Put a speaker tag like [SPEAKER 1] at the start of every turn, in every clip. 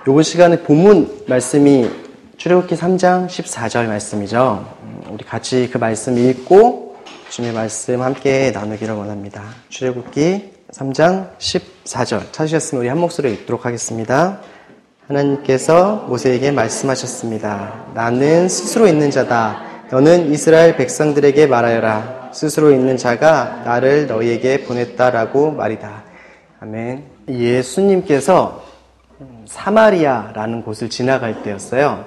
[SPEAKER 1] 이번 시간에 본문 말씀이 출애굽기 3장 14절 말씀이죠. 우리 같이 그 말씀 읽고 주님의 말씀 함께 나누기를 원합니다. 출애굽기 3장 14절 찾으셨으면 우리 한 목소리로 읽도록 하겠습니다. 하나님께서 모세에게 말씀하셨습니다. 나는 스스로 있는 자다. 너는 이스라엘 백성들에게 말하여라. 스스로 있는 자가 나를 너희에게 보냈다라고 말이다. 아멘. 예수님께서 사마리아라는 곳을 지나갈 때였어요.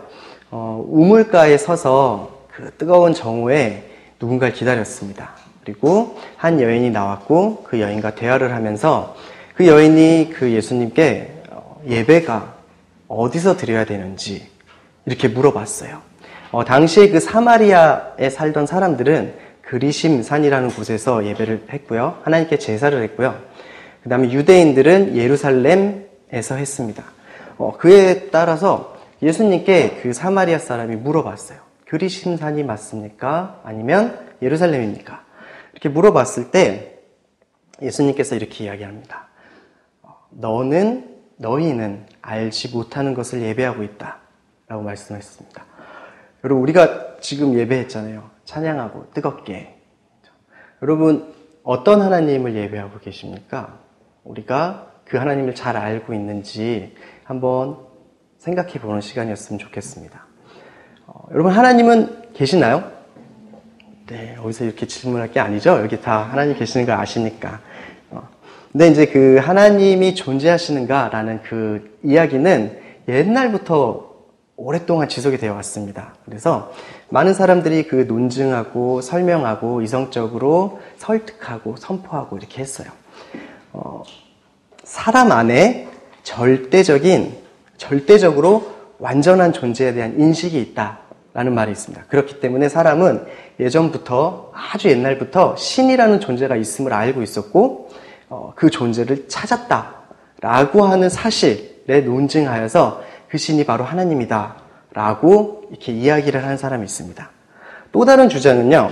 [SPEAKER 1] 우물가에 서서 그 뜨거운 정오에 누군가를 기다렸습니다. 그리고 한 여인이 나왔고 그 여인과 대화를 하면서 그 여인이 그 예수님께 예배가 어디서 드려야 되는지 이렇게 물어봤어요. 당시에 그 사마리아에 살던 사람들은 그리심산이라는 곳에서 예배를 했고요. 하나님께 제사를 했고요. 그 다음에 유대인들은 예루살렘에서 했습니다. 그에 따라서 예수님께 그 사마리아 사람이 물어봤어요. 그리심산이 맞습니까? 아니면 예루살렘입니까? 이렇게 물어봤을 때 예수님께서 이렇게 이야기합니다. 너희는 알지 못하는 것을 예배하고 있다 라고 말씀하셨습니다. 여러분, 우리가 지금 예배했잖아요. 찬양하고 뜨겁게. 여러분, 어떤 하나님을 예배하고 계십니까? 우리가 그 하나님을 잘 알고 있는지 한번 생각해 보는 시간이었으면 좋겠습니다. 여러분, 하나님은 계시나요? 네, 여기서 이렇게 질문할 게 아니죠. 여기 다 하나님 계시는 걸 아시니까. 근데 이제 그 하나님이 존재하시는가라는 그 이야기는 옛날부터 오랫동안 지속이 되어 왔습니다. 그래서 많은 사람들이 그 논증하고 설명하고 이성적으로 설득하고 선포하고 이렇게 했어요. 사람 안에 절대적으로 완전한 존재에 대한 인식이 있다라는 말이 있습니다. 그렇기 때문에 사람은 예전부터, 아주 옛날부터 신이라는 존재가 있음을 알고 있었고, 그 존재를 찾았다라고 하는 사실에 논증하여서 그 신이 바로 하나님이다 라고 이렇게 이야기를 하는 사람이 있습니다. 또 다른 주장은요,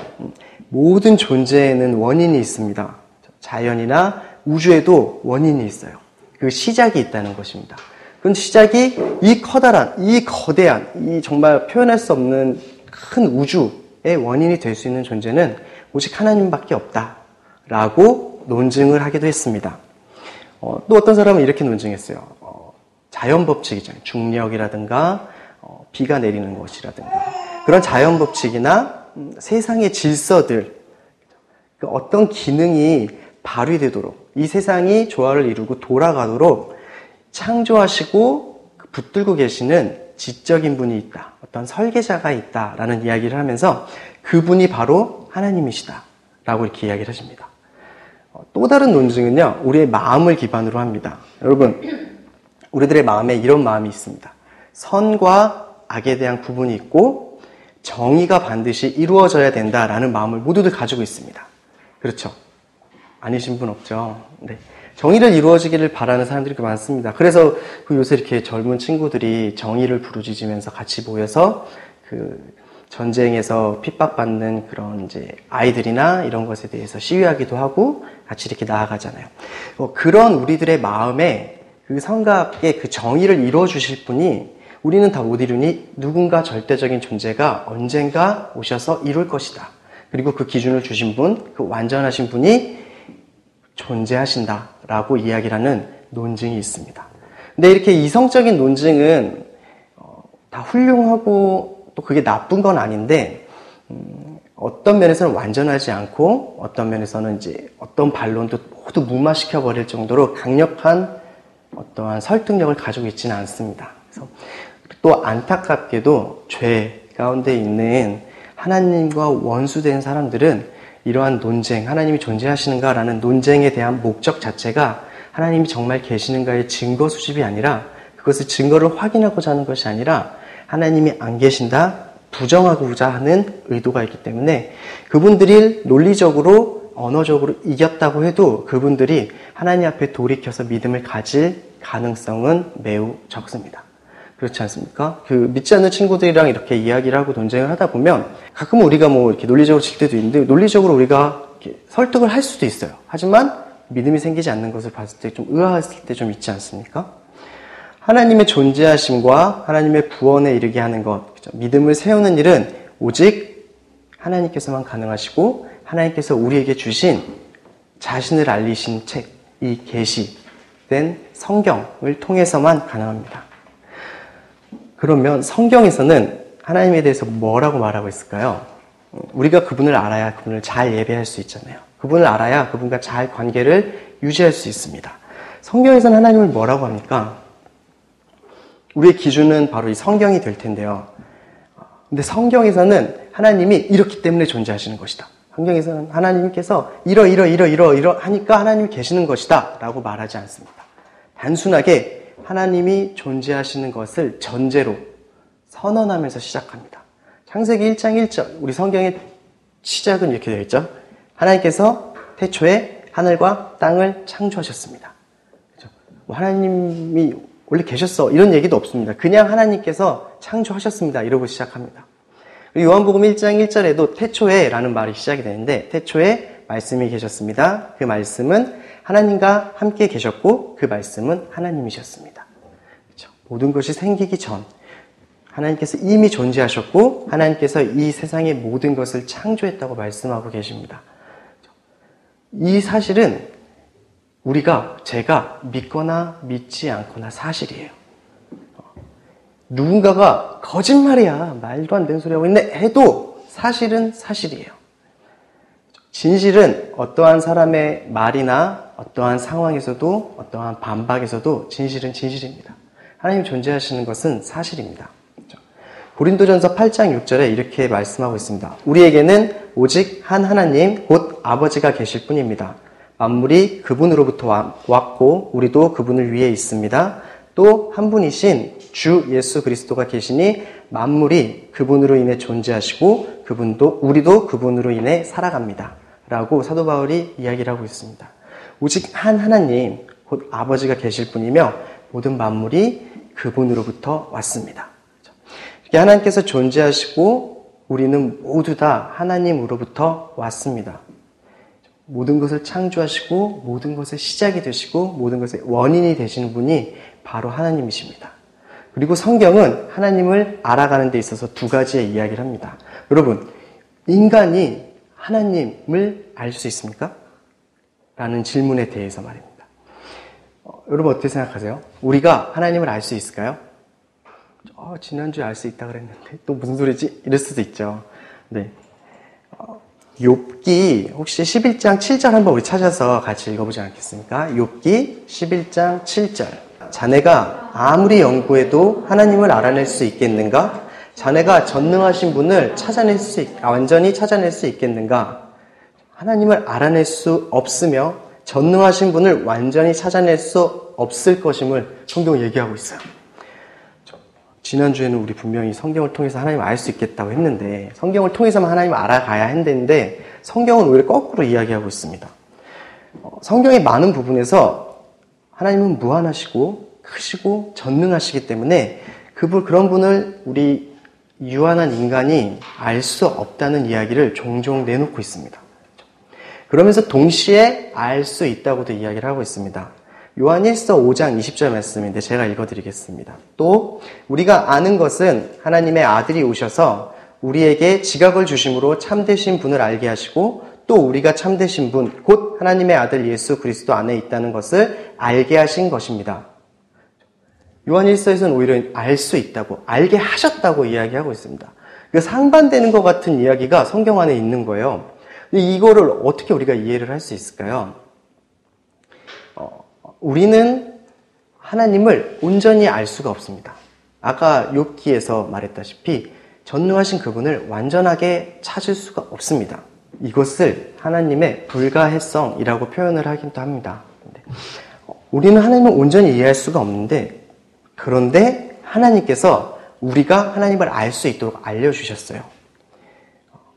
[SPEAKER 1] 모든 존재에는 원인이 있습니다. 자연이나 우주에도 원인이 있어요. 그 시작이 있다는 것입니다. 그 시작이 이 커다란, 이 거대한, 이 정말 표현할 수 없는 큰 우주의 원인이 될 수 있는 존재는 오직 하나님밖에 없다라고 논증을 하기도 했습니다. 또 어떤 사람은 이렇게 논증했어요. 자연 법칙이잖아요. 중력이라든가 비가 내리는 것이라든가 그런 자연 법칙이나 세상의 질서들, 어떤 기능이 발휘되도록 이 세상이 조화를 이루고 돌아가도록 창조하시고 붙들고 계시는 지적인 분이 있다. 어떤 설계자가 있다라는 이야기를 하면서 그분이 바로 하나님이시다라고 이렇게 이야기를 하십니다. 또 다른 논증은요, 우리의 마음을 기반으로 합니다. 여러분, 우리들의 마음에 이런 마음이 있습니다. 선과 악에 대한 구분이 있고 정의가 반드시 이루어져야 된다라는 마음을 모두들 가지고 있습니다. 그렇죠? 아니신 분 없죠? 네. 정의를 이루어지기를 바라는 사람들이 많습니다. 그래서 요새 이렇게 젊은 친구들이 정의를 부르짖으면서 같이 모여서 그 전쟁에서 핍박받는 그런 이제 아이들이나 이런 것에 대해서 시위하기도 하고 같이 이렇게 나아가잖아요. 그런 우리들의 마음에 그 성갑게 그 정의를 이루어주실 분이 우리는 다 못 이루니 누군가 절대적인 존재가 언젠가 오셔서 이룰 것이다. 그리고 그 기준을 주신 분, 그 완전하신 분이 존재하신다라고 이야기를 하는 논증이 있습니다. 근데 이렇게 이성적인 논증은 다 훌륭하고 또 그게 나쁜 건 아닌데 어떤 면에서는 완전하지 않고 어떤 면에서는 이제 어떤 반론도 모두 무마시켜 버릴 정도로 강력한 어떠한 설득력을 가지고 있지는 않습니다. 그래서 또 안타깝게도 죄 가운데 있는 하나님과 원수된 사람들은 이러한 논쟁, 하나님이 존재하시는가라는 논쟁에 대한 목적 자체가 하나님이 정말 계시는가의 증거 수집이 아니라 그것을 증거를 확인하고자 하는 것이 아니라 하나님이 안 계신다, 부정하고자 하는 의도가 있기 때문에 그분들이 논리적으로, 언어적으로 이겼다고 해도 그분들이 하나님 앞에 돌이켜서 믿음을 가질 가능성은 매우 적습니다. 그렇지 않습니까? 그 믿지 않는 친구들이랑 이렇게 이야기를 하고 논쟁을 하다 보면 가끔 우리가 뭐 이렇게 논리적으로 질 때도 있는데 논리적으로 우리가 이렇게 설득을 할 수도 있어요. 하지만 믿음이 생기지 않는 것을 봤을 때 좀 의아했을 때 좀 있지 않습니까? 하나님의 존재하심과 하나님의 구원에 이르게 하는 것, 그죠? 믿음을 세우는 일은 오직 하나님께서만 가능하시고 하나님께서 우리에게 주신 자신을 알리신 책, 이 계시된 성경을 통해서만 가능합니다. 그러면 성경에서는 하나님에 대해서 뭐라고 말하고 있을까요? 우리가 그분을 알아야 그분을 잘 예배할 수 있잖아요. 그분을 알아야 그분과 잘 관계를 유지할 수 있습니다. 성경에서는 하나님을 뭐라고 합니까? 우리의 기준은 바로 이 성경이 될 텐데요. 근데 성경에서는 하나님이 이렇기 때문에 존재하시는 것이다. 성경에서는 하나님께서 이러 하니까 하나님이 계시는 것이다 라고 말하지 않습니다. 단순하게 하나님이 존재하시는 것을 전제로 선언하면서 시작합니다. 창세기 1장 1절, 우리 성경의 시작은 이렇게 되어 있죠. 하나님께서 태초에 하늘과 땅을 창조하셨습니다. 그렇죠? 하나님이 원래 계셨어 이런 얘기도 없습니다. 그냥 하나님께서 창조하셨습니다 이러고 시작합니다. 요한복음 1장 1절에도 태초에 라는 말이 시작이 되는데 태초에 말씀이 계셨습니다. 그 말씀은 하나님과 함께 계셨고 그 말씀은 하나님이셨습니다. 그렇죠? 모든 것이 생기기 전 하나님께서 이미 존재하셨고 하나님께서 이 세상의 모든 것을 창조했다고 말씀하고 계십니다. 이 사실은 제가 믿거나 믿지 않거나 사실이에요. 누군가가 거짓말이야, 말도 안 되는 소리 하고 있네 해도 사실은 사실이에요. 진실은 어떠한 사람의 말이나 어떠한 상황에서도 어떠한 반박에서도 진실은 진실입니다. 하나님 존재하시는 것은 사실입니다. 고린도전서 8장 6절에 이렇게 말씀하고 있습니다. 우리에게는 오직 한 하나님 곧 아버지가 계실 뿐입니다. 만물이 그분으로부터 왔고 우리도 그분을 위해 있습니다. 또 한 분이신 주 예수 그리스도가 계시니 만물이 그분으로 인해 존재하시고 우리도 그분으로 인해 살아갑니다. 라고 사도 바울이 이야기를 하고 있습니다. 오직 한 하나님 곧 아버지가 계실 뿐이며 모든 만물이 그분으로부터 왔습니다. 이렇게 하나님께서 존재하시고 우리는 모두 다 하나님으로부터 왔습니다. 모든 것을 창조하시고 모든 것의 시작이 되시고 모든 것의 원인이 되시는 분이 바로 하나님이십니다. 그리고 성경은 하나님을 알아가는 데 있어서 두 가지의 이야기를 합니다. 여러분, 인간이 하나님을 알 수 있습니까? 라는 질문에 대해서 말입니다. 여러분 어떻게 생각하세요? 우리가 하나님을 알 수 있을까요? 지난주에 알 수 있다 그랬는데 또 무슨 소리지? 이럴 수도 있죠. 네. 욥기 혹시 11장 7절 한번 우리 찾아서 같이 읽어보지 않겠습니까? 욥기 11장 7절. 자네가 아무리 연구해도 하나님을 알아낼 수 있겠는가? 자네가 전능하신 분을 완전히 찾아낼 수 있겠는가? 하나님을 알아낼 수 없으며 전능하신 분을 완전히 찾아낼 수 없을 것임을 성경은 얘기하고 있어요. 지난주에는 우리 분명히 성경을 통해서 하나님을 알 수 있겠다고 했는데 성경을 통해서만 하나님을 알아가야 했는데 성경은 오히려 거꾸로 이야기하고 있습니다. 성경의 많은 부분에서 하나님은 무한하시고 크시고 전능하시기 때문에 그런 분을 우리 유한한 인간이 알 수 없다는 이야기를 종종 내놓고 있습니다. 그러면서 동시에 알 수 있다고도 이야기를 하고 있습니다. 요한 1서 5장 20절 말씀인데 제가 읽어드리겠습니다. 또 우리가 아는 것은 하나님의 아들이 오셔서 우리에게 지각을 주심으로 참되신 분을 알게 하시고 또 우리가 참되신 분 곧 하나님의 아들 예수 그리스도 안에 있다는 것을 알게 하신 것입니다. 요한 1서에서는 오히려 알 수 있다고 알게 하셨다고 이야기하고 있습니다. 상반되는 것 같은 이야기가 성경 안에 있는 거예요. 근데 이거를 어떻게 우리가 이해를 할 수 있을까요? 우리는 하나님을 온전히 알 수가 없습니다. 아까 욥기에서 말했다시피 전능하신 그분을 완전하게 찾을 수가 없습니다. 이것을 하나님의 불가해성이라고 표현을 하기도 합니다. 우리는 하나님을 온전히 이해할 수가 없는데 그런데 하나님께서 우리가 하나님을 알 수 있도록 알려주셨어요.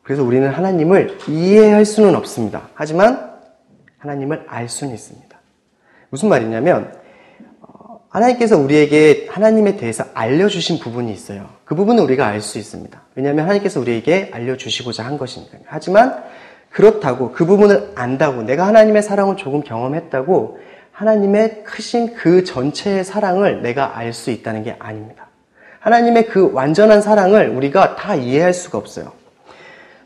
[SPEAKER 1] 그래서 우리는 하나님을 이해할 수는 없습니다. 하지만 하나님을 알 수는 있습니다. 무슨 말이냐면 하나님께서 우리에게 하나님에 대해서 알려주신 부분이 있어요. 그 부분은 우리가 알 수 있습니다. 왜냐하면 하나님께서 우리에게 알려주시고자 한 것이니까요. 하지만 그렇다고 그 부분을 안다고 내가 하나님의 사랑을 조금 경험했다고 하나님의 크신 그 전체의 사랑을 내가 알 수 있다는 게 아닙니다. 하나님의 그 완전한 사랑을 우리가 다 이해할 수가 없어요.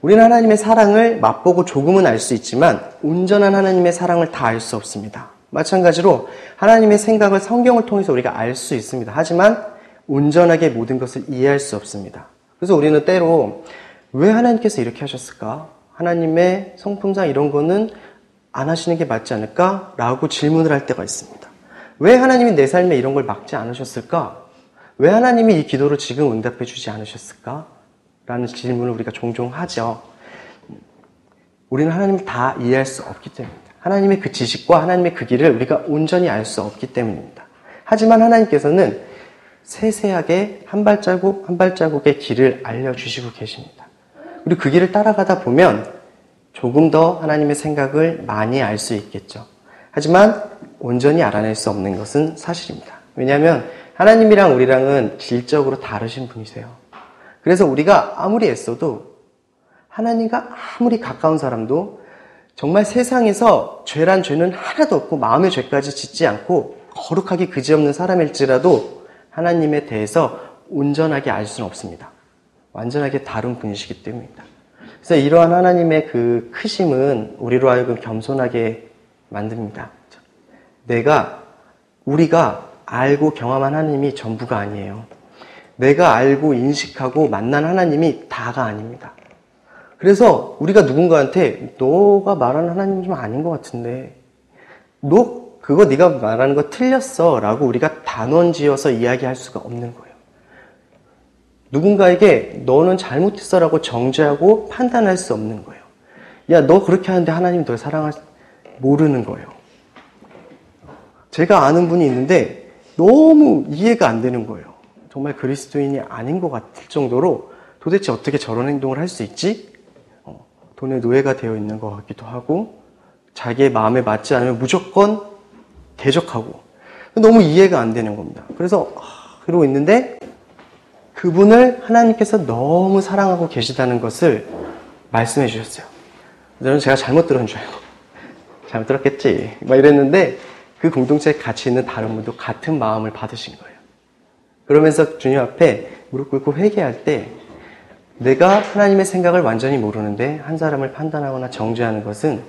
[SPEAKER 1] 우리는 하나님의 사랑을 맛보고 조금은 알 수 있지만 온전한 하나님의 사랑을 다 알 수 없습니다. 마찬가지로 하나님의 생각을 성경을 통해서 우리가 알 수 있습니다. 하지만 온전하게 모든 것을 이해할 수 없습니다. 그래서 우리는 때로 왜 하나님께서 이렇게 하셨을까? 하나님의 성품상 이런 거는 안 하시는 게 맞지 않을까? 라고 질문을 할 때가 있습니다. 왜 하나님이 내 삶에 이런 걸 막지 않으셨을까? 왜 하나님이 이 기도를 지금 응답해 주지 않으셨을까? 라는 질문을 우리가 종종 하죠. 우리는 하나님을 다 이해할 수 없기 때문입니다. 하나님의 그 지식과 하나님의 그 길을 우리가 온전히 알 수 없기 때문입니다. 하지만 하나님께서는 세세하게 한 발자국 한 발자국의 길을 알려주시고 계십니다. 그리고 그 길을 따라가다 보면 조금 더 하나님의 생각을 많이 알 수 있겠죠. 하지만 온전히 알아낼 수 없는 것은 사실입니다. 왜냐하면 하나님이랑 우리랑은 질적으로 다르신 분이세요. 그래서 우리가 아무리 애써도 하나님과 아무리 가까운 사람도 정말 세상에서 죄란 죄는 하나도 없고 마음의 죄까지 짓지 않고 거룩하게 그지없는 사람일지라도 하나님에 대해서 온전하게 알 수는 없습니다. 완전하게 다른 분이시기 때문입니다. 그래서 이러한 하나님의 그 크심은 우리로 하여금 겸손하게 만듭니다. 우리가 알고 경험한 하나님이 전부가 아니에요. 내가 알고 인식하고 만난 하나님이 다가 아닙니다. 그래서 우리가 누군가한테 너가 말하는 하나님은 좀 아닌 것 같은데 그거 네가 말하는 거 틀렸어 라고 우리가 단언지어서 이야기할 수가 없는 거예요. 누군가에게 너는 잘못했어 라고 정죄하고 판단할 수 없는 거예요. 야, 너 그렇게 하는데 하나님이 널 모르는 거예요. 제가 아는 분이 있는데 너무 이해가 안 되는 거예요. 정말 그리스도인이 아닌 것 같을 정도로 도대체 어떻게 저런 행동을 할 수 있지? 돈의 노예가 되어 있는 것 같기도 하고 자기의 마음에 맞지 않으면 무조건 대적하고 너무 이해가 안 되는 겁니다. 그래서 그러고 있는데 그분을 하나님께서 너무 사랑하고 계시다는 것을 말씀해 주셨어요. 저는 제가 잘못 들은 줄 알고 잘못 들었겠지 막 이랬는데 그 공동체에 같이 있는 다른 분도 같은 마음을 받으신 거예요. 그러면서 주님 앞에 무릎 꿇고 회개할 때 내가 하나님의 생각을 완전히 모르는데 한 사람을 판단하거나 정죄하는 것은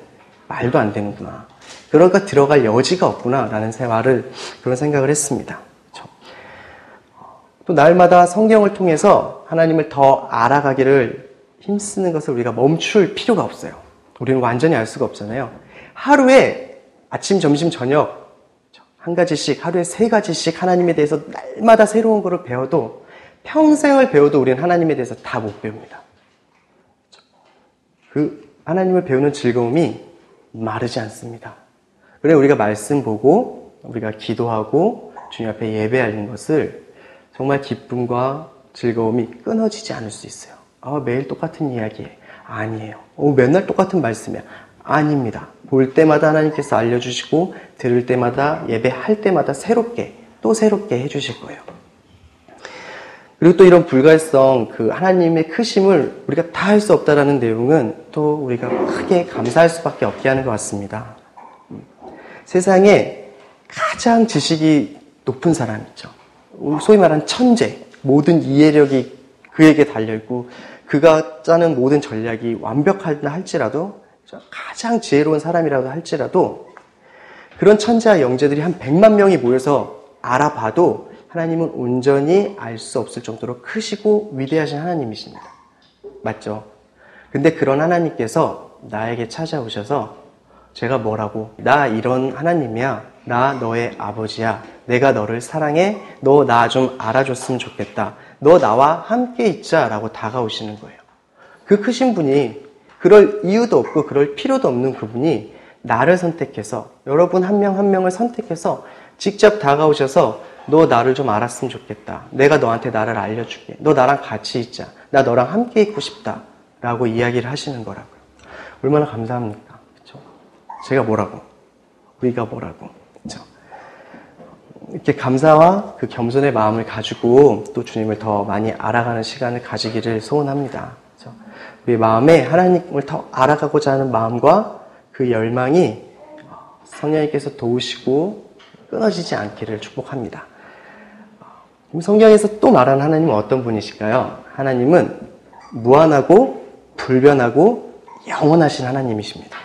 [SPEAKER 1] 말도 안 되는구나. 그러니까 들어갈 여지가 없구나 라는 그런 생각을 했습니다. 또 날마다 성경을 통해서 하나님을 더 알아가기를 힘쓰는 것을 우리가 멈출 필요가 없어요. 우리는 완전히 알 수가 없잖아요. 하루에 아침, 점심, 저녁 한 가지씩, 하루에 3가지씩 하나님에 대해서 날마다 새로운 것을 배워도 평생을 배워도 우리는 하나님에 대해서 다 못 배웁니다. 그 하나님을 배우는 즐거움이 마르지 않습니다. 그래 우리가 말씀 보고 우리가 기도하고 주님 앞에 예배하는 것을 정말 기쁨과 즐거움이 끊어지지 않을 수 있어요. 매일 똑같은 이야기예요. 아니에요. 맨날 똑같은 말씀이야. 아닙니다. 볼 때마다 하나님께서 알려주시고 들을 때마다 예배할 때마다 또 새롭게 해주실 거예요. 그리고 또 이런 불가일성, 그 하나님의 크심을 우리가 다 할 수 없다라는 내용은 또 우리가 크게 감사할 수밖에 없게 하는 것 같습니다. 세상에 가장 지식이 높은 사람 있죠. 소위 말하는 천재, 모든 이해력이 그에게 달려있고 그가 짜는 모든 전략이 완벽하다 할지라도 가장 지혜로운 사람이라도 할지라도 그런 천재와 영재들이 한 100만 명이 모여서 알아봐도 하나님은 온전히 알 수 없을 정도로 크시고 위대하신 하나님이십니다. 맞죠? 근데 그런 하나님께서 나에게 찾아오셔서 제가 뭐라고? 나 이런 하나님이야. 나 너의 아버지야. 내가 너를 사랑해. 너 나 좀 알아줬으면 좋겠다. 너 나와 함께 있자 라고 다가오시는 거예요. 그 크신 분이 그럴 이유도 없고 그럴 필요도 없는 그분이 나를 선택해서 여러분 한 명 한 명을 선택해서 직접 다가오셔서 너 나를 좀 알았으면 좋겠다. 내가 너한테 나를 알려줄게. 너 나랑 같이 있자. 나 너랑 함께 있고 싶다. 라고 이야기를 하시는 거라고요. 얼마나 감사합니까? 그쵸? 제가 뭐라고? 우리가 뭐라고? 그쵸? 이렇게 감사와 그 겸손의 마음을 가지고 또 주님을 더 많이 알아가는 시간을 가지기를 소원합니다. 그쵸? 우리의 마음에 하나님을 더 알아가고자 하는 마음과 그 열망이 성령님께서 도우시고 끊어지지 않기를 축복합니다. 성경에서 또 말하는 하나님은 어떤 분이실까요? 하나님은 무한하고 불변하고 영원하신 하나님이십니다.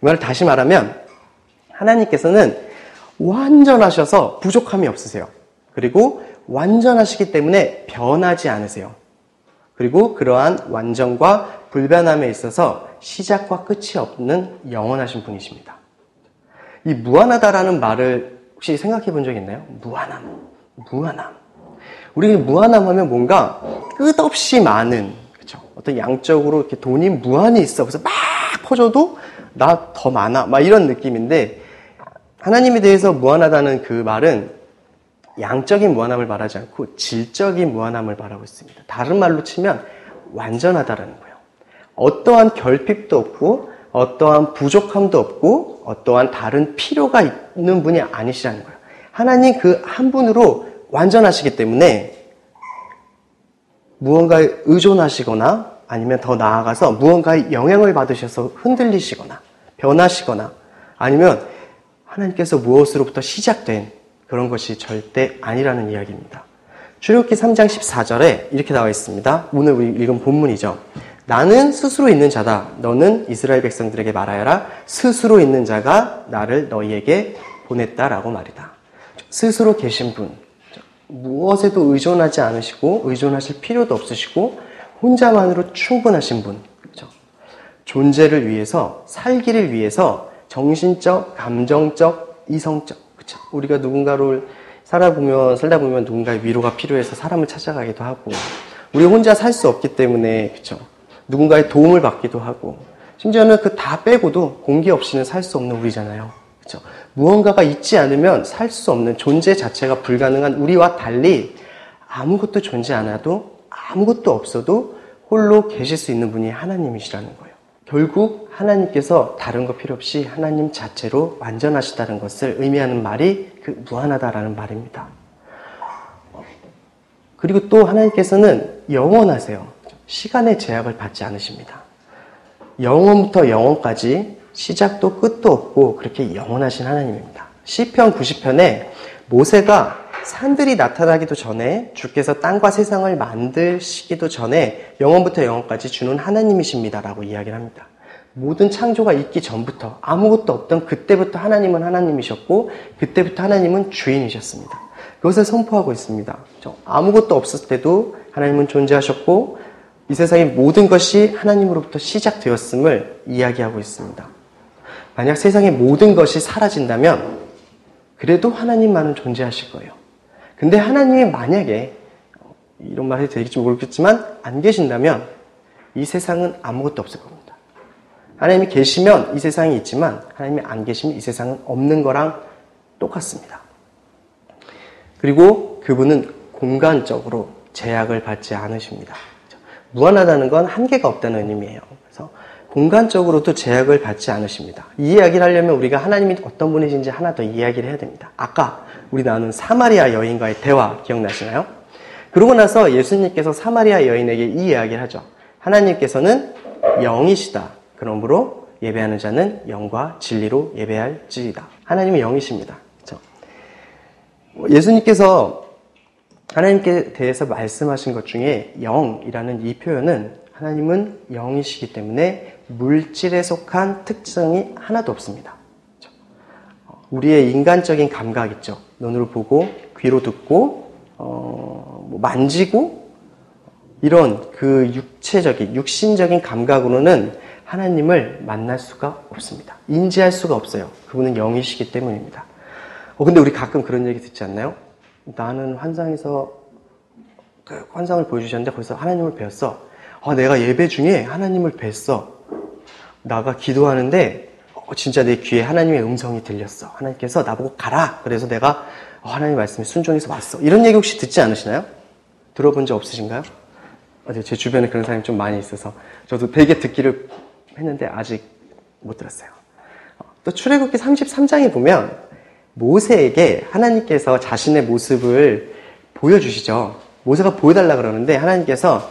[SPEAKER 1] 이 말을 다시 말하면 하나님께서는 완전하셔서 부족함이 없으세요. 그리고 완전하시기 때문에 변하지 않으세요. 그리고 그러한 완전과 불변함에 있어서 시작과 끝이 없는 영원하신 분이십니다. 이 무한하다라는 말을 혹시 생각해 본 적 있나요? 무한함. 우리 무한함 하면 뭔가 끝없이 많은, 그렇죠? 어떤 양적으로 이렇게 돈이 무한히 있어. 그래서 막 퍼져도 나 더 많아. 막 이런 느낌인데, 하나님에 대해서 무한하다는 그 말은 양적인 무한함을 말하지 않고 질적인 무한함을 말하고 있습니다. 다른 말로 치면 완전하다라는 거예요. 어떠한 결핍도 없고 어떠한 부족함도 없고 어떠한 다른 필요가 있는 분이 아니시라는 거예요. 하나님 그 한 분으로 완전하시기 때문에 무언가에 의존하시거나 아니면 더 나아가서 무언가의 영향을 받으셔서 흔들리시거나 변하시거나 아니면 하나님께서 무엇으로부터 시작된 그런 것이 절대 아니라는 이야기입니다. 출애굽기 3장 14절에 이렇게 나와 있습니다. 오늘 우리 읽은 본문이죠. 나는 스스로 있는 자다. 너는 이스라엘 백성들에게 말하여라. 스스로 있는 자가 나를 너희에게 보냈다라고 말이다. 스스로 계신 분, 무엇에도 의존하지 않으시고 의존하실 필요도 없으시고 혼자만으로 충분하신 분, 그렇죠? 존재를 위해서, 살기를 위해서 정신적, 감정적, 이성적, 그렇죠? 우리가 누군가를 살다 보면 누군가의 위로가 필요해서 사람을 찾아가기도 하고, 우리 혼자 살 수 없기 때문에, 그렇죠? 누군가의 도움을 받기도 하고, 심지어는 그 다 빼고도 공기 없이는 살 수 없는 우리잖아요. 그렇죠? 무언가가 있지 않으면 살 수 없는 존재 자체가 불가능한 우리와 달리 아무것도 존재 않아도 아무것도 없어도 홀로 계실 수 있는 분이 하나님이시라는 거예요. 결국 하나님께서 다른 거 필요 없이 하나님 자체로 완전하시다는 것을 의미하는 말이 그 무한하다라는 말입니다. 그리고 또 하나님께서는 영원하세요. 시간의 제약을 받지 않으십니다. 영원부터 영원까지 시작도 끝도 없고 그렇게 영원하신 하나님입니다. 시편 90편에 모세가 산들이 나타나기도 전에 주께서 땅과 세상을 만드시기도 전에 영원부터 영원까지 주는 하나님이십니다라고 이야기를 합니다. 모든 창조가 있기 전부터 아무것도 없던 그때부터 하나님은 하나님이셨고 그때부터 하나님은 주인이셨습니다. 그것을 선포하고 있습니다. 아무것도 없을 때도 하나님은 존재하셨고 이 세상의 모든 것이 하나님으로부터 시작되었음을 이야기하고 있습니다. 만약 세상의 모든 것이 사라진다면 그래도 하나님만은 존재하실 거예요. 근데 하나님이 만약에 이런 말 해도 될지 모르겠지만 안 계신다면 이 세상은 아무것도 없을 겁니다. 하나님이 계시면 이 세상이 있지만 하나님이 안 계시면 이 세상은 없는 거랑 똑같습니다. 그리고 그분은 공간적으로 제약을 받지 않으십니다. 무한하다는 건 한계가 없다는 의미예요. 그래서 공간적으로도 제약을 받지 않으십니다. 이 이야기를 하려면 우리가 하나님이 어떤 분이신지 하나 더 이야기를 해야 됩니다. 아까 우리 나눈 사마리아 여인과의 대화 기억나시나요? 그러고 나서 예수님께서 사마리아 여인에게 이 이야기를 하죠. 하나님께서는 영이시다. 그러므로 예배하는 자는 영과 진리로 예배할지이다. 하나님은 영이십니다. 그렇죠? 예수님께서 하나님께 대해서 말씀하신 것 중에 영이라는 이 표현은 하나님은 영이시기 때문에 물질에 속한 특성이 하나도 없습니다. 우리의 인간적인 감각 있죠. 눈으로 보고 귀로 듣고 만지고 이런 그 육신적인 감각으로는 하나님을 만날 수가 없습니다. 인지할 수가 없어요. 그분은 영이시기 때문입니다. 근데 우리 가끔 그런 얘기 듣지 않나요? 나는 환상에서 그 환상을 보여주셨는데 거기서 하나님을 뵈었어. 내가 예배 중에 하나님을 뵀어. 나가 기도하는데 진짜 내 귀에 하나님의 음성이 들렸어. 하나님께서 나보고 가라. 그래서 내가 하나님의 말씀에 순종해서 왔어. 이런 얘기 혹시 듣지 않으시나요? 들어본 적 없으신가요? 제 주변에 그런 사람이 좀 많이 있어서 저도 되게 듣기를 했는데 아직 못 들었어요. 또 출애굽기 33장에 보면 모세에게 하나님께서 자신의 모습을 보여주시죠. 모세가 보여달라 그러는데 하나님께서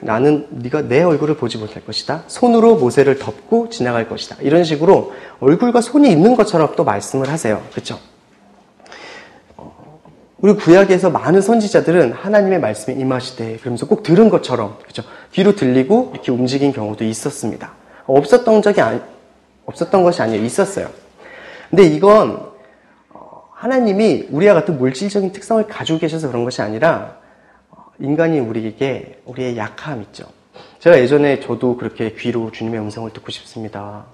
[SPEAKER 1] 나는 네가 내 얼굴을 보지 못할 것이다. 손으로 모세를 덮고 지나갈 것이다. 이런 식으로 얼굴과 손이 있는 것처럼 또 말씀을 하세요. 그렇죠? 우리 구약에서 많은 선지자들은 하나님의 말씀이 임하시되 그러면서 꼭 들은 것처럼 그렇죠? 뒤로 들리고 이렇게 움직인 경우도 있었습니다. 없었던 것이 아니에요. 있었어요. 근데 이건 하나님이 우리와 같은 물질적인 특성을 가지고 계셔서 그런 것이 아니라 인간이 우리에게 우리의 약함 있죠. 제가 예전에 저도 그렇게 귀로 주님의 음성을 듣고 싶습니다.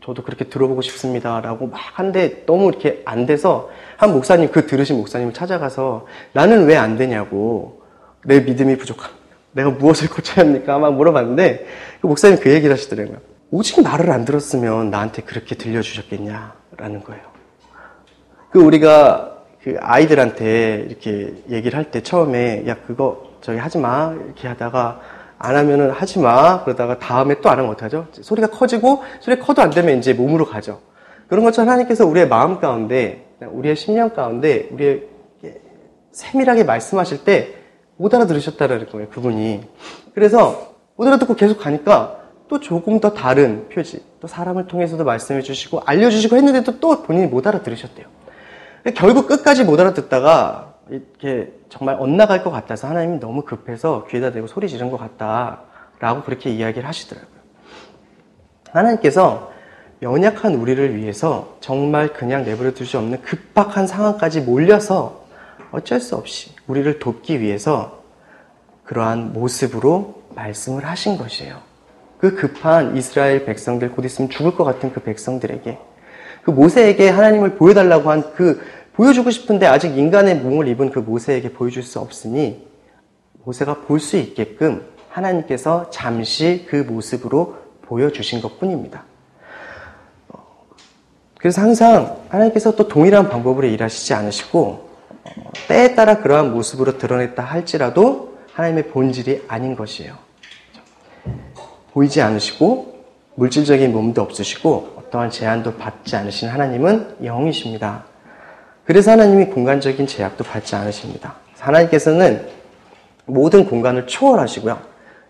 [SPEAKER 1] 저도 그렇게 들어보고 싶습니다. 라고 막 하는데 너무 이렇게 안 돼서 한 목사님, 그 들으신 목사님을 찾아가서 나는 왜 안 되냐고, 내 믿음이 부족합니다. 내가 무엇을 고쳐야 합니까? 막 물어봤는데 그 목사님 그 얘기를 하시더라고요. 오직 말을 안 들었으면 나한테 그렇게 들려주셨겠냐라는 거예요. 우리가 그 아이들한테 이렇게 얘기를 할 때 처음에 야 그거 저기 하지 마 이렇게 하다가 안 하면은 하지 마 그러다가 다음에 또 안 하면 어떡하죠? 소리가 커지고 소리가 커도 안 되면 이제 몸으로 가죠. 그런 것처럼 하나님께서 우리의 마음 가운데 우리의 심령 가운데 우리의 세밀하게 말씀하실 때 못 알아들으셨다는 거예요. 그분이. 그래서 못 알아듣고 계속 가니까 또 조금 더 다른 표지 또 사람을 통해서도 말씀해 주시고 알려주시고 했는데도 또 본인이 못 알아들으셨대요. 결국 끝까지 못 알아듣다가 이렇게 정말 엇나갈 것 같아서 하나님이 너무 급해서 귀에다 대고 소리 지른 것 같다라고 그렇게 이야기를 하시더라고요. 하나님께서 연약한 우리를 위해서 정말 그냥 내버려 둘 수 없는 급박한 상황까지 몰려서 어쩔 수 없이 우리를 돕기 위해서 그러한 모습으로 말씀을 하신 것이에요. 그 급한 이스라엘 백성들, 곧 있으면 죽을 것 같은 그 백성들에게 그 모세에게 하나님을 보여달라고 한 보여주고 싶은데 아직 인간의 몸을 입은 그 모세에게 보여줄 수 없으니 모세가 볼 수 있게끔 하나님께서 잠시 그 모습으로 보여주신 것 뿐입니다. 그래서 항상 하나님께서 또 동일한 방법으로 일하시지 않으시고 때에 따라 그러한 모습으로 드러냈다 할지라도 하나님의 본질이 아닌 것이에요. 보이지 않으시고 물질적인 몸도 없으시고 어떠한 제한도 받지 않으신 하나님은 영이십니다. 그래서 하나님이 공간적인 제약도 받지 않으십니다. 하나님께서는 모든 공간을 초월하시고요.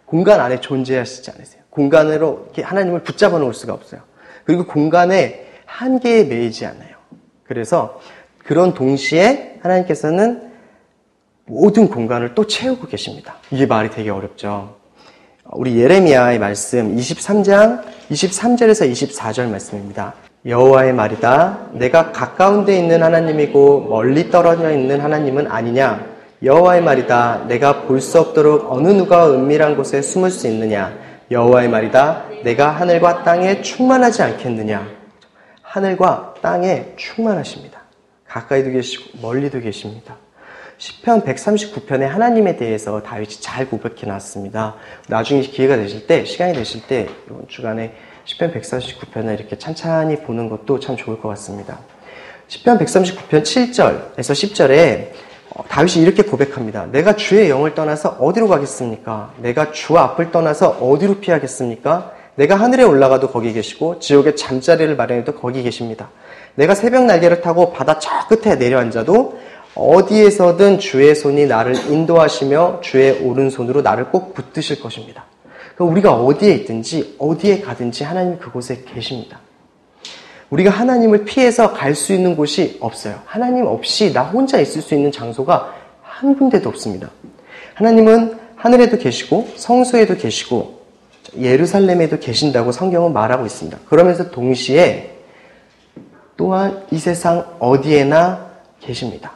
[SPEAKER 1] 공간 안에 존재하시지 않으세요. 공간으로 이렇게 하나님을 붙잡아 놓을 수가 없어요. 그리고 공간에 한계에 매이지 않아요. 그래서 그런 동시에 하나님께서는 모든 공간을 또 채우고 계십니다. 이게 말이 되게 어렵죠. 우리 예레미야의 말씀 23장 23절에서 24절 말씀입니다. 여호와의 말이다. 내가 가까운 데 있는 하나님이고 멀리 떨어져 있는 하나님은 아니냐. 여호와의 말이다. 내가 볼 수 없도록 어느 누가 은밀한 곳에 숨을 수 있느냐. 여호와의 말이다. 내가 하늘과 땅에 충만하지 않겠느냐. 하늘과 땅에 충만하십니다. 가까이도 계시고 멀리도 계십니다. 시편 139편에 하나님에 대해서 다윗이 잘 고백해 놨습니다. 나중에 기회가 되실 때, 시간이 되실 때 이번 주간에 시편 139편을 이렇게 찬찬히 보는 것도 참 좋을 것 같습니다. 시편 139편 7절에서 10절에 다윗이 이렇게 고백합니다. 내가 주의 영을 떠나서 어디로 가겠습니까? 내가 주 앞을 떠나서 어디로 피하겠습니까? 내가 하늘에 올라가도 거기 계시고 지옥에 잠자리를 마련해도 거기 계십니다. 내가 새벽 날개를 타고 바다 저 끝에 내려앉아도 어디에서든 주의 손이 나를 인도하시며 주의 오른손으로 나를 꼭 붙드실 것입니다. 우리가 어디에 있든지 어디에 가든지 하나님이 그곳에 계십니다. 우리가 하나님을 피해서 갈 수 있는 곳이 없어요. 하나님 없이 나 혼자 있을 수 있는 장소가 한 군데도 없습니다. 하나님은 하늘에도 계시고 성소에도 계시고 예루살렘에도 계신다고 성경은 말하고 있습니다. 그러면서 동시에 또한 이 세상 어디에나 계십니다.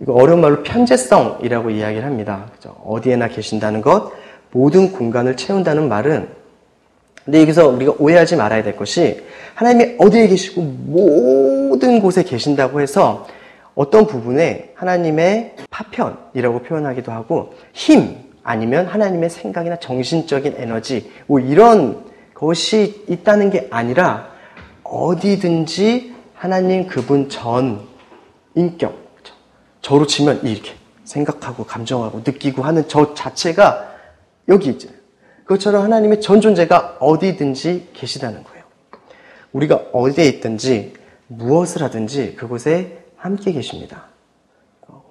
[SPEAKER 1] 이거 어려운 말로 편재성이라고 이야기를 합니다. 어디에나 계신다는 것, 모든 공간을 채운다는 말은, 근데 여기서 우리가 오해하지 말아야 될 것이 하나님이 어디에 계시고 모든 곳에 계신다고 해서 어떤 부분에 하나님의 파편이라고 표현하기도 하고 힘 아니면 하나님의 생각이나 정신적인 에너지 뭐 이런 것이 있다는 게 아니라 어디든지 하나님 그분 전 인격, 저로 치면 이렇게 생각하고 감정하고 느끼고 하는 저 자체가 여기 있잖아요. 그것처럼 하나님의 전 존재가 어디든지 계시다는 거예요. 우리가 어디에 있든지 무엇을 하든지 그곳에 함께 계십니다.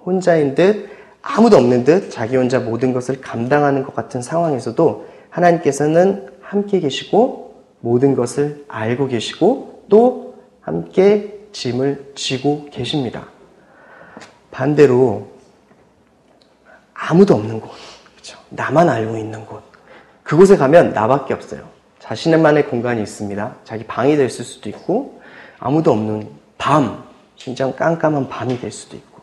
[SPEAKER 1] 혼자인 듯 아무도 없는 듯 자기 혼자 모든 것을 감당하는 것 같은 상황에서도 하나님께서는 함께 계시고 모든 것을 알고 계시고 또 함께 짐을 지고 계십니다. 반대로 아무도 없는 곳, 그렇죠? 나만 알고 있는 곳, 그곳에 가면 나밖에 없어요. 자신만의 공간이 있습니다. 자기 방이 될 수도 있고 아무도 없는 밤, 진짜 깜깜한 밤이 될 수도 있고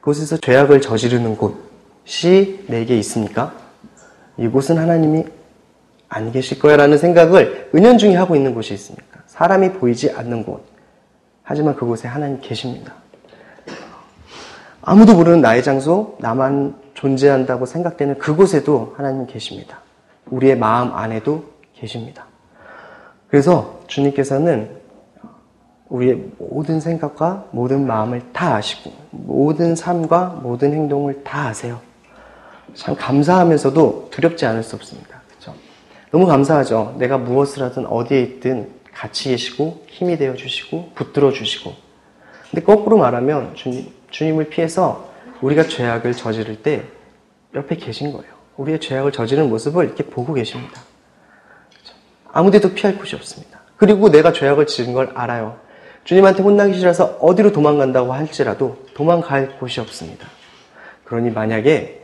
[SPEAKER 1] 그곳에서 죄악을 저지르는 곳이 내게 있습니까? 이곳은 하나님이 안 계실 거야 라는 생각을 은연중에 하고 있는 곳이 있습니까? 사람이 보이지 않는 곳, 하지만 그곳에 하나님 계십니다. 아무도 모르는 나의 장소, 나만 존재한다고 생각되는 그곳에도 하나님 계십니다. 우리의 마음 안에도 계십니다. 그래서 주님께서는 우리의 모든 생각과 모든 마음을 다 아시고 모든 삶과 모든 행동을 다 아세요. 참 감사하면서도 두렵지 않을 수 없습니다. 그렇죠? 너무 감사하죠. 내가 무엇을 하든 어디에 있든 같이 계시고 힘이 되어주시고 붙들어 주시고. 근데 거꾸로 말하면 주님을 피해서 우리가 죄악을 저지를 때 옆에 계신 거예요. 우리의 죄악을 저지르는 모습을 이렇게 보고 계십니다. 아무데도 피할 곳이 없습니다. 그리고 내가 죄악을 지은 걸 알아요. 주님한테 혼나기 싫어서 어디로 도망간다고 할지라도 도망갈 곳이 없습니다. 그러니 만약에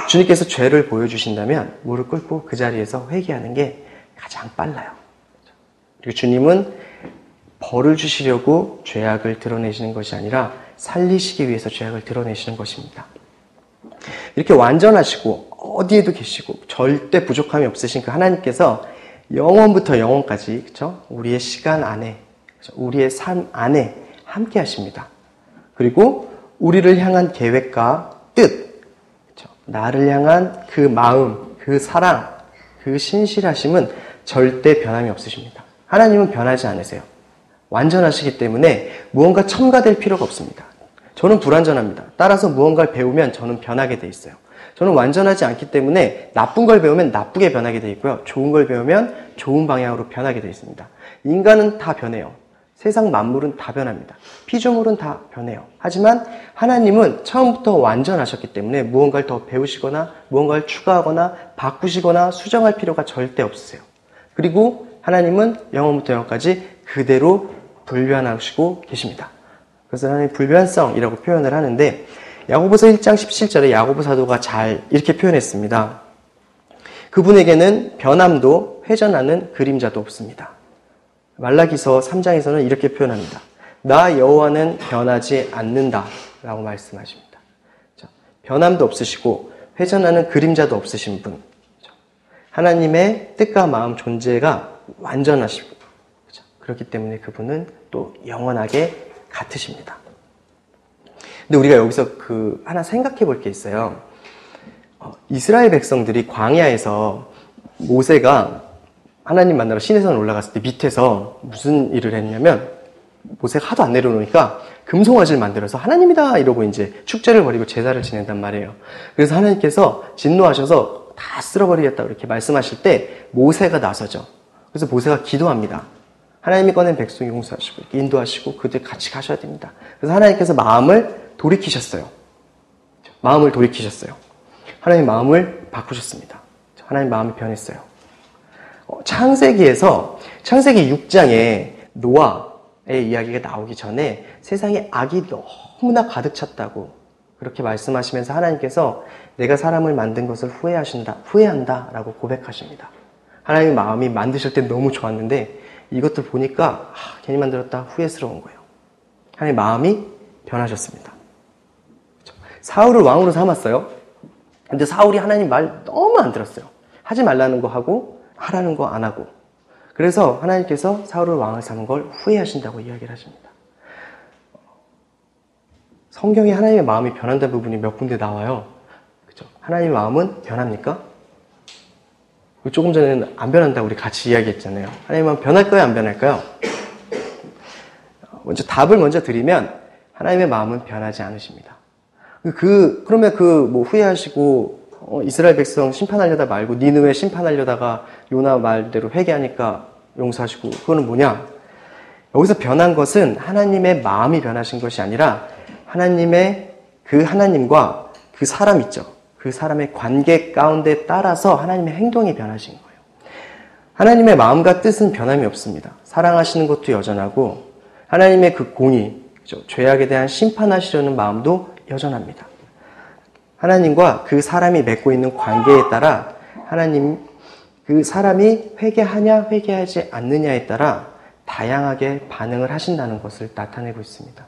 [SPEAKER 1] 주님께서 죄를 보여주신다면 무릎 꿇고 그 자리에서 회개하는 게 가장 빨라요. 그리고 주님은 벌을 주시려고 죄악을 드러내시는 것이 아니라 살리시기 위해서 죄악을 드러내시는 것입니다. 이렇게 완전하시고 어디에도 계시고 절대 부족함이 없으신 그 하나님께서 영원부터 영원까지, 그렇죠? 우리의 시간 안에, 그렇죠? 우리의 삶 안에 함께 하십니다. 그리고 우리를 향한 계획과 뜻, 그렇죠? 나를 향한 그 마음, 그 사랑, 그 신실하심은 절대 변함이 없으십니다. 하나님은 변하지 않으세요. 완전하시기 때문에 무언가 첨가될 필요가 없습니다. 저는 불완전합니다. 따라서 무언가를 배우면 저는 변하게 돼 있어요. 저는 완전하지 않기 때문에 나쁜 걸 배우면 나쁘게 변하게 돼 있고요. 좋은 걸 배우면 좋은 방향으로 변하게 돼 있습니다. 인간은 다 변해요. 세상 만물은 다 변합니다. 피조물은 다 변해요. 하지만 하나님은 처음부터 완전하셨기 때문에 무언가를 더 배우시거나 무언가를 추가하거나 바꾸시거나 수정할 필요가 절대 없으세요. 그리고 하나님은 영원부터 영원까지 그대로 불변하시고 계십니다. 그래서 하나님 불변성이라고 표현을 하는데 야고보서 1장 17절에 야고보 사도가 잘 이렇게 표현했습니다. 그분에게는 변함도 회전하는 그림자도 없습니다. 말라기서 3장에서는 이렇게 표현합니다. 나 여호와는 변하지 않는다 라고 말씀하십니다. 변함도 없으시고 회전하는 그림자도 없으신 분, 하나님의 뜻과 마음 존재가 완전하시고 그렇기 때문에 그분은 또 영원하게 같으십니다. 근데 우리가 여기서 하나 생각해 볼 게 있어요. 이스라엘 백성들이 광야에서 모세가 하나님 만나러 시내산 올라갔을 때 밑에서 무슨 일을 했냐면 모세가 하도 안 내려놓으니까 금송아지를 만들어서 하나님이다 이러고 이제 축제를 벌이고 제사를 지낸단 말이에요. 그래서 하나님께서 진노하셔서 다 쓸어버리겠다고 이렇게 말씀하실 때 모세가 나서죠. 그래서 모세가 기도합니다. 하나님이 꺼낸 백성 용서하시고 이렇게 인도하시고 그들 같이 가셔야 됩니다. 그래서 하나님께서 마음을 돌이키셨어요. 마음을 돌이키셨어요. 하나님 마음을 바꾸셨습니다. 하나님 마음이 변했어요. 창세기에서 창세기 6장에 노아의 이야기가 나오기 전에 세상에 악이 너무나 가득 찼다고 그렇게 말씀하시면서 하나님께서 내가 사람을 만든 것을 후회한다 라고 고백하십니다. 하나님의 마음이 만드실 때 너무 좋았는데 이것들 보니까 괜히 만들었다 후회스러운 거예요. 하나님 마음이 변하셨습니다. 사울을 왕으로 삼았어요. 근데 사울이 하나님 말 너무 안 들었어요. 하지 말라는 거 하고 하라는 거 안 하고. 그래서 하나님께서 사울을 왕을 삼은 걸 후회하신다고 이야기를 하십니다. 성경에 하나님의 마음이 변한다는 부분이 몇 군데 나와요. 그죠? 하나님의 마음은 변합니까? 조금 전에는 안 변한다고 우리 같이 이야기했잖아요. 하나님의 마음 변할까요? 안 변할까요? 먼저 답을 먼저 드리면 하나님의 마음은 변하지 않으십니다. 그러면 후회하시고 이스라엘 백성 심판하려다 말고 니느웨 심판하려다가 요나 말대로 회개하니까 용서하시고 그거는 뭐냐? 여기서 변한 것은 하나님의 마음이 변하신 것이 아니라 하나님의 그 하나님과 그 사람 있죠. 그 사람의 관계 가운데 따라서 하나님의 행동이 변하신 거예요. 하나님의 마음과 뜻은 변함이 없습니다. 사랑하시는 것도 여전하고 하나님의 그 공의, 그죠? 죄악에 대한 심판하시려는 마음도 여전합니다. 하나님과 그 사람이 맺고 있는 관계에 따라 하나님 그 사람이 회개하냐 회개하지 않느냐에 따라 다양하게 반응을 하신다는 것을 나타내고 있습니다.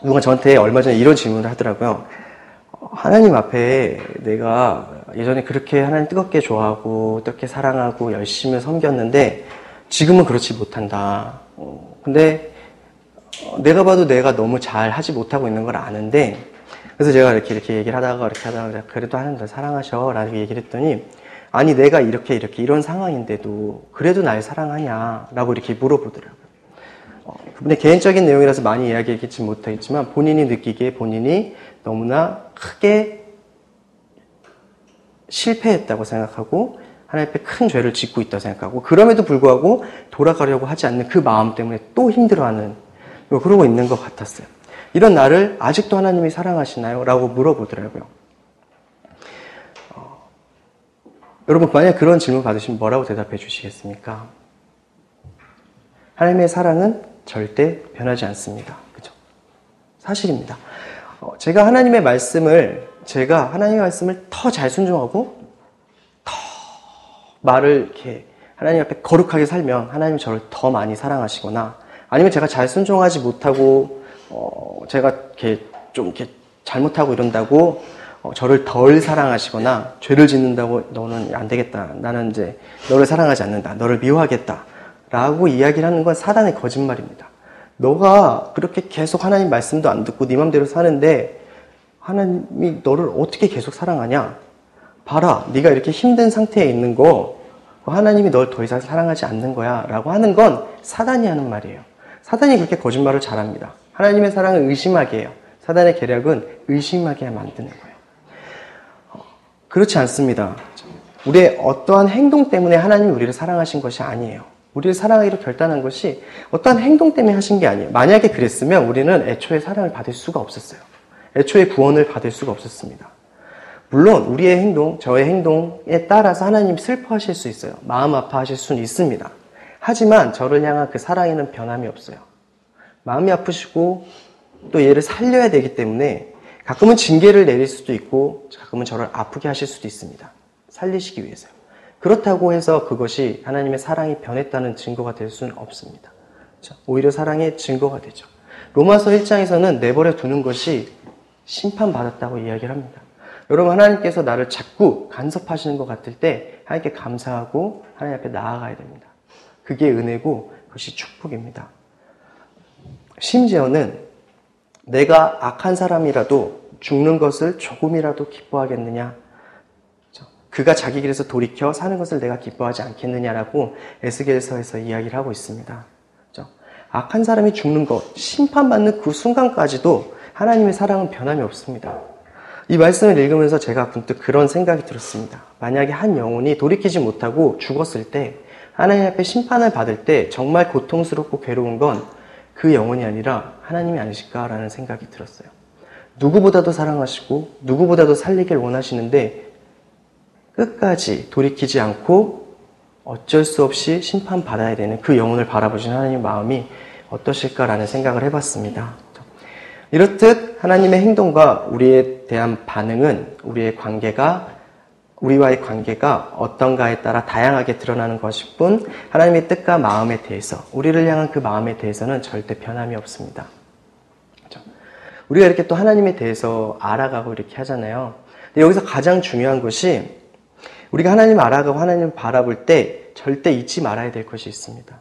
[SPEAKER 1] 누가 저한테 얼마 전에 이런 질문을 하더라고요. 하나님 앞에 내가 예전에 그렇게 하나님 뜨겁게 좋아하고 뜨겁게 사랑하고 열심히 섬겼는데 지금은 그렇지 못한다. 근데 내가 봐도 내가 너무 잘 하지 못하고 있는 걸 아는데 그래서 제가 이렇게 얘기를 하다가 그래도 하나님 사랑하셔 라고 얘기를 했더니 아니 내가 이렇게 이런 상황인데도 그래도 날 사랑하냐 라고 이렇게 물어보더라고요. 그분의 개인적인 내용이라서 많이 이야기하지 못하겠지만 본인이 느끼기에 본인이 너무나 크게 실패했다고 생각하고 하나님 앞에 큰 죄를 짓고 있다고 생각하고 그럼에도 불구하고 돌아가려고 하지 않는 그 마음 때문에 또 힘들어하는 그러고 있는 것 같았어요. 이런 나를 아직도 하나님이 사랑하시나요? 라고 물어보더라고요. 여러분 만약 그런 질문 받으시면 뭐라고 대답해 주시겠습니까? 하나님의 사랑은 절대 변하지 않습니다. 그죠? 사실입니다. 제가 하나님의 말씀을 더 잘 순종하고 더 말을 이렇게 하나님 앞에 거룩하게 살면 하나님이 저를 더 많이 사랑하시거나 아니면 제가 잘 순종하지 못하고 제가 이렇게 잘못하고 이런다고 저를 덜 사랑하시거나 죄를 짓는다고 너는 안 되겠다. 나는 이제 너를 사랑하지 않는다. 너를 미워하겠다. 라고 이야기를 하는 건 사단의 거짓말입니다. 너가 그렇게 계속 하나님 말씀도 안 듣고 네 맘대로 사는데 하나님이 너를 어떻게 계속 사랑하냐? 봐라. 네가 이렇게 힘든 상태에 있는 거 하나님이 널 더 이상 사랑하지 않는 거야. 라고 하는 건 사단이 하는 말이에요. 사단이 그렇게 거짓말을 잘합니다. 하나님의 사랑을 의심하게 해요. 사단의 계략은 의심하게 만드는 거예요. 그렇지 않습니다. 우리의 어떠한 행동 때문에 하나님이 우리를 사랑하신 것이 아니에요. 우리를 사랑하기로 결단한 것이 어떠한 행동 때문에 하신 게 아니에요. 만약에 그랬으면 우리는 애초에 사랑을 받을 수가 없었어요. 애초에 구원을 받을 수가 없었습니다. 물론 우리의 행동, 저의 행동에 따라서 하나님이 슬퍼하실 수 있어요. 마음 아파하실 수는 있습니다. 하지만 저를 향한 그 사랑에는 변함이 없어요. 마음이 아프시고 또 얘를 살려야 되기 때문에 가끔은 징계를 내릴 수도 있고 가끔은 저를 아프게 하실 수도 있습니다. 살리시기 위해서요. 그렇다고 해서 그것이 하나님의 사랑이 변했다는 증거가 될 수는 없습니다. 오히려 사랑의 증거가 되죠. 로마서 1장에서는 내버려 두는 것이 심판받았다고 이야기를 합니다. 여러분 하나님께서 나를 자꾸 간섭하시는 것 같을 때 하나님께 감사하고 하나님 앞에 나아가야 됩니다. 그게 은혜고 그것이 축복입니다. 심지어는 내가 악한 사람이라도 죽는 것을 조금이라도 기뻐하겠느냐? 그가 자기 길에서 돌이켜 사는 것을 내가 기뻐하지 않겠느냐라고 에스겔서에서 이야기를 하고 있습니다. 악한 사람이 죽는 것, 심판받는 그 순간까지도 하나님의 사랑은 변함이 없습니다. 이 말씀을 읽으면서 제가 문득 그런 생각이 들었습니다. 만약에 한 영혼이 돌이키지 못하고 죽었을 때 하나님 앞에 심판을 받을 때 정말 고통스럽고 괴로운 건 그 영혼이 아니라 하나님이 아니실까라는 생각이 들었어요. 누구보다도 사랑하시고 누구보다도 살리길 원하시는데 끝까지 돌이키지 않고 어쩔 수 없이 심판받아야 되는 그 영혼을 바라보신 하나님의 마음이 어떠실까라는 생각을 해봤습니다. 이렇듯 하나님의 행동과 우리에 대한 반응은 우리와의 관계가 어떤가에 따라 다양하게 드러나는 것일 뿐 하나님의 뜻과 마음에 대해서 우리를 향한 그 마음에 대해서는 절대 변함이 없습니다. 우리가 이렇게 또 하나님에 대해서 알아가고 이렇게 하잖아요. 근데 여기서 가장 중요한 것이 우리가 하나님을 알아가고 하나님을 바라볼 때 절대 잊지 말아야 될 것이 있습니다.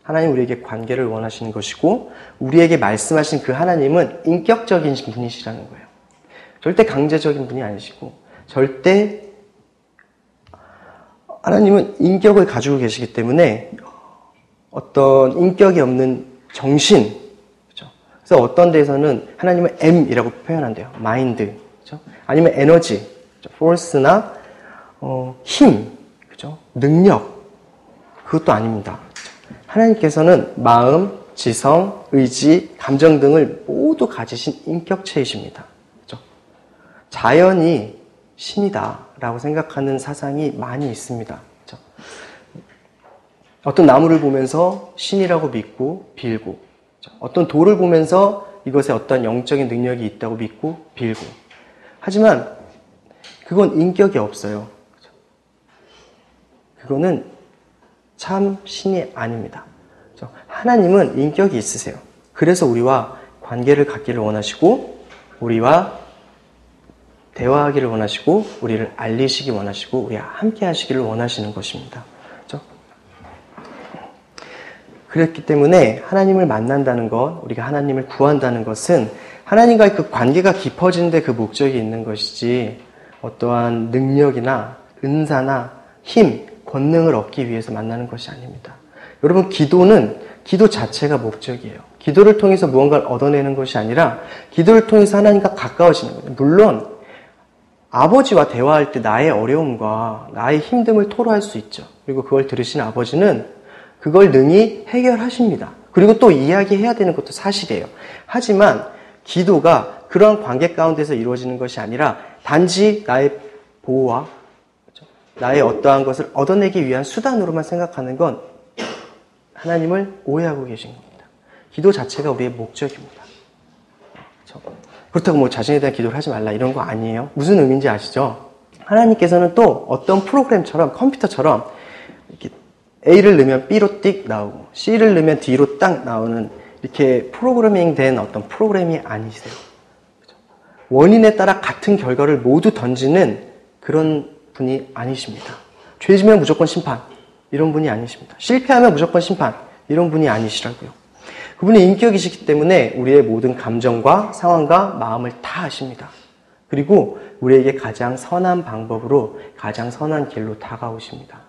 [SPEAKER 1] 하나님 우리에게 관계를 원하시는 것이고 우리에게 말씀하신 그 하나님은 인격적인 분이시라는 거예요. 절대 강제적인 분이 아니시고 절대 하나님은 인격을 가지고 계시기 때문에 어떤 인격이 없는 정신, 그렇죠? 그래서 어떤 데서는 하나님은 M이라고 표현한대요. 마인드, 그렇죠? 아니면 에너지, 그렇죠? force나 힘, 그렇죠? 능력, 그것도 아닙니다. 하나님께서는 마음, 지성, 의지, 감정 등을 모두 가지신 인격체이십니다. 그렇죠? 자연이 신이다라고 생각하는 사상이 많이 있습니다. 그렇죠? 어떤 나무를 보면서 신이라고 믿고 빌고, 그렇죠? 어떤 돌을 보면서 이것에 어떤 영적인 능력이 있다고 믿고 빌고. 하지만 그건 인격이 없어요. 그렇죠? 그거는 참 신이 아닙니다. 그렇죠? 하나님은 인격이 있으세요. 그래서 우리와 관계를 갖기를 원하시고, 우리와 대화하기를 원하시고, 우리를 알리시기 원하시고, 우리와 함께 하시기를 원하시는 것입니다. 그렇죠? 그렇기 때문에 하나님을 만난다는 것, 우리가 하나님을 구한다는 것은 하나님과의 그 관계가 깊어지는 데 그 목적이 있는 것이지, 어떠한 능력이나 은사나 힘, 권능을 얻기 위해서 만나는 것이 아닙니다. 여러분, 기도 자체가 목적이에요. 기도를 통해서 무언가를 얻어내는 것이 아니라 기도를 통해서 하나님과 가까워지는 거예요. 물론 아버지와 대화할 때 나의 어려움과 나의 힘듦을 토로할 수 있죠. 그리고 그걸 들으신 아버지는 그걸 능히 해결하십니다. 그리고 또 이야기해야 되는 것도 사실이에요. 하지만 기도가 그러한 관계 가운데서 이루어지는 것이 아니라 단지 나의 보호와 나의 어떠한 것을 얻어내기 위한 수단으로만 생각하는 건 하나님을 오해하고 계신 겁니다. 기도 자체가 우리의 목적입니다. 그렇다고 뭐 자신에 대한 기도를 하지 말라 이런 거 아니에요. 무슨 의미인지 아시죠? 하나님께서는 또 어떤 프로그램처럼, 컴퓨터처럼 이렇게 A를 넣으면 B로 띡 나오고 C를 넣으면 D로 딱 나오는 이렇게 프로그래밍 된 어떤 프로그램이 아니세요. 원인에 따라 같은 결과를 모두 던지는 그런 분이 아니십니다. 죄지면 무조건 심판, 이런 분이 아니십니다. 실패하면 무조건 심판, 이런 분이 아니시라고요. 그분의 인격이시기 때문에 우리의 모든 감정과 상황과 마음을 다 아십니다. 그리고 우리에게 가장 선한 방법으로 가장 선한 길로 다가오십니다.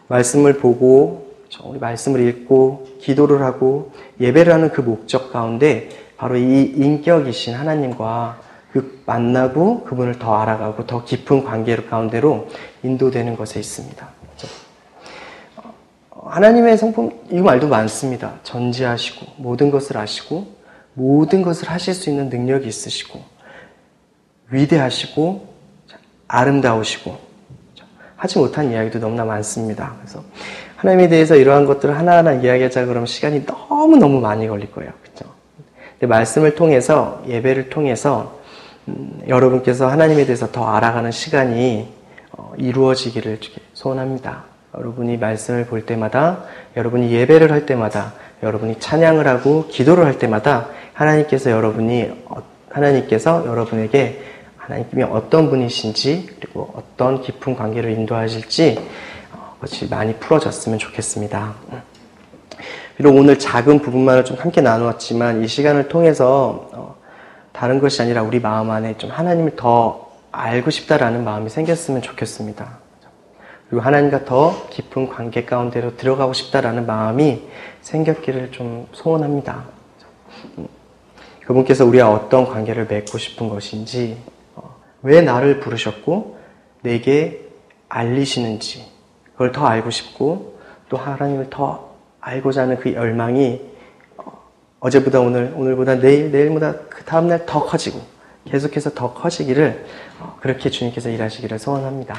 [SPEAKER 1] 말씀을 보고 우리 말씀을 읽고 기도를 하고 예배를 하는 그 목적 가운데 바로 이 인격이신 하나님과 만나고 그분을 더 알아가고 더 깊은 관계 가운데로 인도되는 것에 있습니다. 하나님의 성품, 이 말도 많습니다. 전지하시고 모든 것을 아시고 모든 것을 하실 수 있는 능력이 있으시고 위대하시고 아름다우시고 하지 못한 이야기도 너무나 많습니다. 그래서 하나님에 대해서 이러한 것들을 하나하나 이야기하자 그러면 시간이 너무너무 많이 걸릴 거예요. 그렇죠? 근데 말씀을 통해서 예배를 통해서 여러분께서 하나님에 대해서 더 알아가는 시간이 이루어지기를 소원합니다. 여러분이 말씀을 볼 때마다, 여러분이 예배를 할 때마다, 여러분이 찬양을 하고 기도를 할 때마다 하나님께서 여러분에게 하나님이 어떤 분이신지 그리고 어떤 깊은 관계를 인도하실지 그것이 많이 풀어졌으면 좋겠습니다. 비록 오늘 작은 부분만을 좀 함께 나누었지만 이 시간을 통해서 다른 것이 아니라 우리 마음 안에 좀 하나님을 더 알고 싶다라는 마음이 생겼으면 좋겠습니다. 그리고 하나님과 더 깊은 관계 가운데로 들어가고 싶다라는 마음이 생겼기를 좀 소원합니다. 그분께서 우리와 어떤 관계를 맺고 싶은 것인지, 왜 나를 부르셨고 내게 알리시는지 그걸 더 알고 싶고 또 하나님을 더 알고자 하는 그 열망이 어제보다 오늘보다 내일보다 그 다음날 더 커지고 계속해서 더 커지기를 그렇게 주님께서 일하시기를 소원합니다.